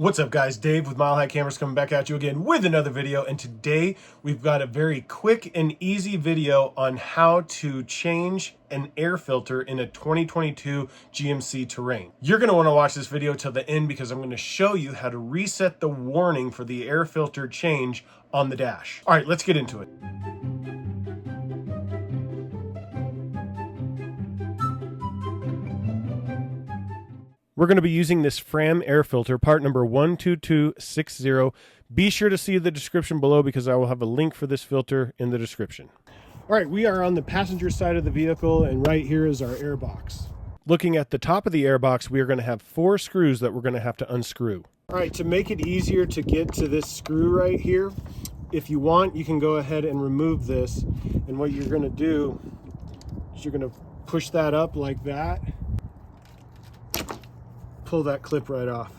What's up guys, Dave with Mile High Cameras coming back at you again with another video, and today we've got a very quick and easy video on how to change an air filter in a 2022 GMC Terrain. You're going to want to watch this video till the end because I'm going to show you how to reset the warning for the air filter change on the dash. All right, let's get into it. We're going to be using this Fram air filter, part number 12260. Be sure to see the description below because I will have a link for this filter in the description. All right, we are on the passenger side of the vehicle, and right here is our air box. Looking at the top of the air box, we are going to have 4 screws that we're going to have to unscrew. All right, to make it easier to get to this screw right here, if you want, you can go ahead and remove this. And what you're going to do is you're going to push that up like that. Pull that clip right off.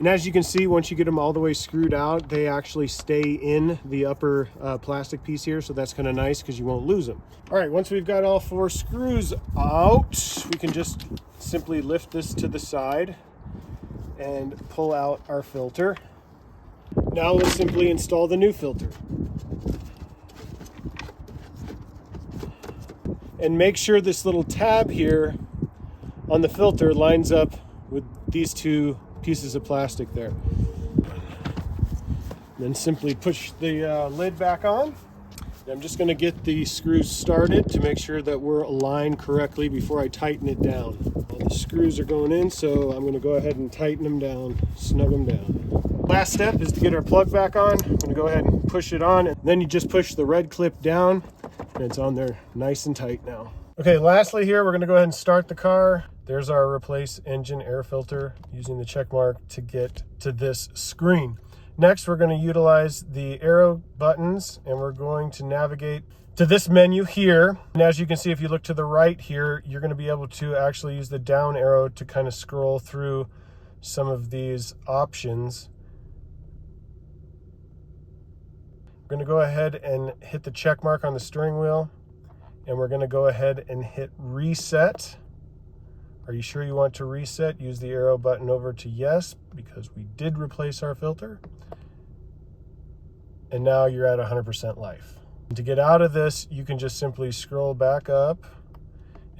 And as you can see, once you get them all the way screwed out, they actually stay in the upper plastic piece here, so that's kind of nice because you won't lose them. All right, once we've got all 4 screws out, we can just simply lift this to the side and pull out our filter. Now let's simply install the new filter. And make sure this little tab here on the filter lines up with these 2 pieces of plastic there. Then simply push the lid back on. I'm just going to get the screws started to make sure that we're aligned correctly before I tighten it down. All the screws are going in, so I'm going to go ahead and tighten them down, snug them down. Last step is to get our plug back on. I'm going to go ahead and push it on, and then you just push the red clip down, and it's on there nice and tight now. Okay, lastly here, we're going to go ahead and start the car. There's our replace engine air filter using the check mark to get to this screen. Next, we're going to utilize the arrow buttons, and we're going to navigate to this menu here. And as you can see, if you look to the right here, you're going to be able to actually use the down arrow to kind of scroll through some of these options. We're going to go ahead and hit the check mark on the steering wheel, and we're going to go ahead and hit reset. Are you sure you want to reset? Use the arrow button over to yes, because we did replace our filter. And now you're at 100% life. And to get out of this, you can just simply scroll back up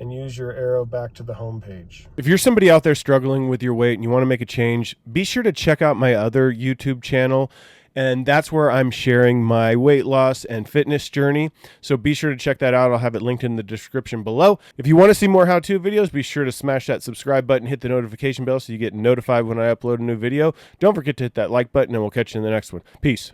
and use your arrow back to the home page. If you're somebody out there struggling with your weight and you want to make a change, be sure to check out my other YouTube channel. And that's where I'm sharing my weight loss and fitness journey. So be sure to check that out. I'll have it linked in the description below. If you want to see more how-to videos, be sure to smash that subscribe button, hit the notification bell so you get notified when I upload a new video. Don't forget to hit that like button, and we'll catch you in the next one. Peace.